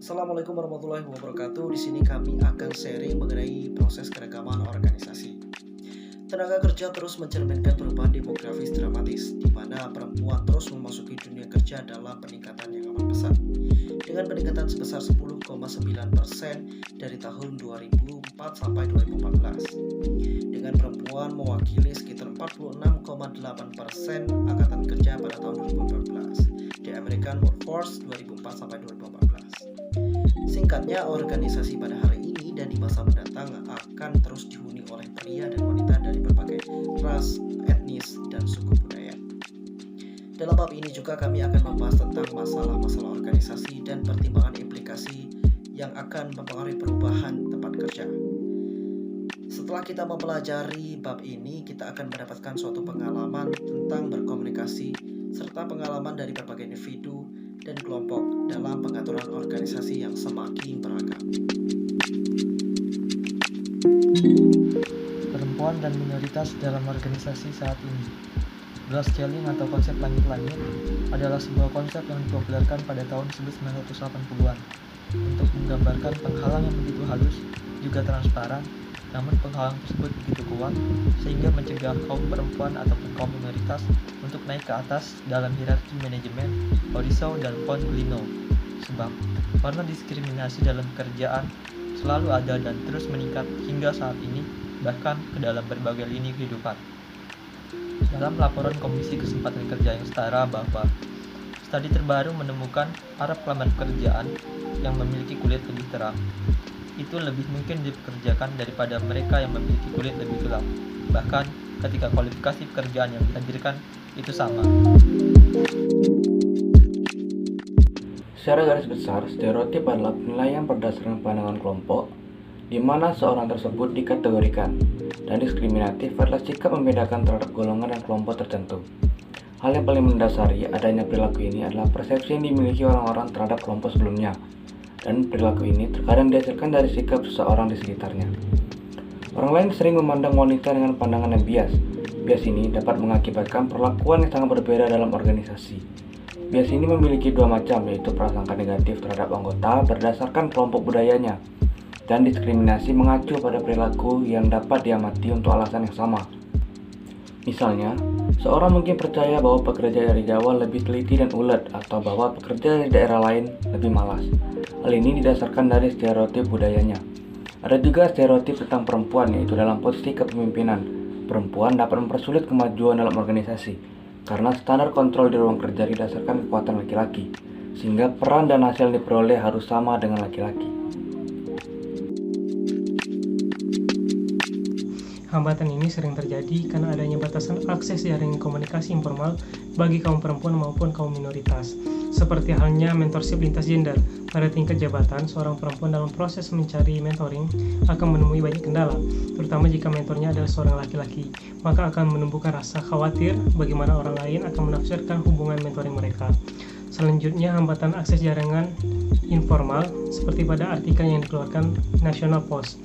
Assalamualaikum warahmatullahi wabarakatuh. Di sini kami akan sharing mengenai proses keragaman organisasi. Tenaga kerja terus mencerminkan perubahan demografis dramatis, di mana perempuan terus memasuki dunia kerja dalam peningkatan yang amat pesat. Dengan peningkatan sebesar 10,9% dari tahun 2004 sampai 2014. Dengan perempuan mewakili sekitar 46,8% angkatan kerja pada tahun 2014 di American Workforce 2004 sampai 2014. Singkatnya, organisasi pada hari ini dan di masa mendatang akan terus dihuni oleh pria dan wanita dari berbagai ras, etnis, dan suku budaya. Dalam bab ini juga kami akan membahas tentang masalah-masalah organisasi dan pertimbangan implikasi yang akan mempengaruhi perubahan tempat kerja. Setelah kita mempelajari bab ini, kita akan mendapatkan suatu pengalaman tentang berkomunikasi serta pengalaman dari berbagai individu dan kelompok dalam pengaturan organisasi yang semakin beragam. Perempuan dan minoritas dalam organisasi saat ini. Glass ceiling atau konsep langit-langit adalah sebuah konsep yang dipopulerkan pada tahun 1980-an untuk menggambarkan penghalang yang begitu halus, juga transparan, namun penghalang tersebut begitu kuat sehingga mencegah kaum perempuan ataupun kaum minoritas untuk naik ke atas dalam hierarki manajemen Horizon dan von Glino. Sebab warna diskriminasi dalam pekerjaan selalu ada dan terus meningkat hingga saat ini, bahkan ke dalam berbagai lini kehidupan. Dalam laporan Komisi Kesempatan Kerja yang Setara bahwa studi terbaru menemukan para pelamar pekerjaan yang memiliki kulit lebih terang itu lebih mungkin dipekerjakan daripada mereka yang memiliki kulit lebih gelap, bahkan ketika kualifikasi pekerjaan yang dihadirkan itu sama. Secara garis besar, stereotip adalah penilaian berdasarkan pandangan kelompok, di mana seorang tersebut dikategorikan, dan diskriminatif adalah sikap membedakan terhadap golongan dan kelompok tertentu. Hal yang paling mendasari adanya perilaku ini adalah persepsi yang dimiliki orang-orang terhadap kelompok sebelumnya, dan perilaku ini terkadang dihasilkan dari sikap seseorang di sekitarnya. Orang lain sering memandang wanita dengan pandangan yang bias. Bias ini dapat mengakibatkan perlakuan yang sangat berbeda dalam organisasi. Bias ini memiliki dua macam, yaitu prasangka negatif terhadap anggota berdasarkan kelompok budayanya, dan diskriminasi mengacu pada perilaku yang dapat diamati untuk alasan yang sama. Misalnya, seorang mungkin percaya bahwa pekerja dari Jawa lebih teliti dan ulet, atau bahwa pekerja dari daerah lain lebih malas. Hal ini didasarkan dari stereotip budayanya. Ada juga stereotip tentang perempuan, yaitu dalam posisi kepemimpinan. Perempuan dapat mempersulit kemajuan dalam organisasi, karena standar kontrol di ruang kerja didasarkan kekuatan laki-laki, sehingga peran dan hasil yang diperoleh harus sama dengan laki-laki. Hambatan ini sering terjadi karena adanya batasan akses jaringan komunikasi informal bagi kaum perempuan maupun kaum minoritas. Seperti halnya mentorship lintas gender, pada tingkat jabatan, seorang perempuan dalam proses mencari mentoring akan menemui banyak kendala, terutama jika mentornya adalah seorang laki-laki, maka akan menumbuhkan rasa khawatir bagaimana orang lain akan menafsirkan hubungan mentoring mereka. Selanjutnya, hambatan akses jaringan informal, seperti pada artikel yang dikeluarkan National Post,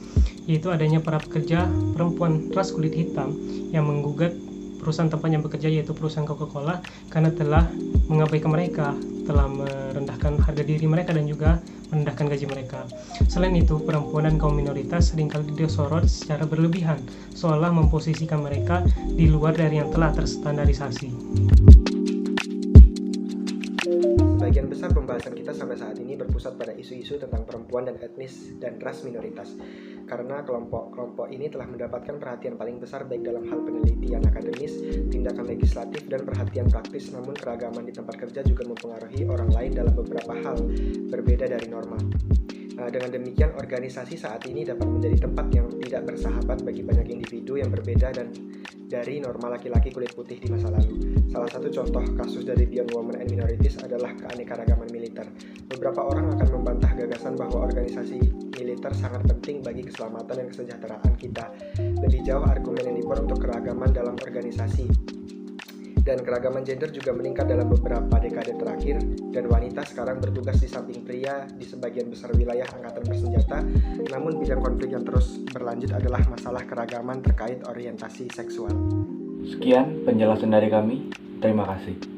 yaitu adanya para pekerja perempuan ras kulit hitam yang menggugat perusahaan tempatnya bekerja, yaitu perusahaan Coca-Cola, karena telah mengabaikan mereka, telah merendahkan harga diri mereka dan juga merendahkan gaji mereka. Selain itu, perempuan dan kaum minoritas seringkali disorot secara berlebihan, seolah memposisikan mereka di luar dari yang telah terstandarisasi. Sebagian besar pembahasan kita sampai saat ini berpusat pada isu-isu tentang perempuan dan etnis dan ras minoritas, karena kelompok-kelompok ini telah mendapatkan perhatian paling besar baik dalam hal penelitian akademis, tindakan legislatif, dan perhatian praktis. Namun keragaman di tempat kerja juga mempengaruhi orang lain dalam beberapa hal berbeda dari norma. Dengan demikian, organisasi saat ini dapat menjadi tempat yang tidak bersahabat bagi banyak individu yang berbeda dan dari norma laki-laki kulit putih di masa lalu. Salah satu contoh kasus dari Beyond Women and Minorities adalah keanekaragaman militer. Beberapa orang akan membantah gagasan bahwa organisasi militer sangat penting bagi keselamatan dan kesejahteraan kita. Lebih jauh, argumen yang dibuat untuk keragaman dalam organisasi dan keragaman gender juga meningkat dalam beberapa dekade terakhir, dan wanita sekarang bertugas di samping pria di sebagian besar wilayah angkatan bersenjata. Namun bidang konflik yang terus berlanjut adalah masalah keragaman terkait orientasi seksual. Sekian penjelasan dari kami. Terima kasih.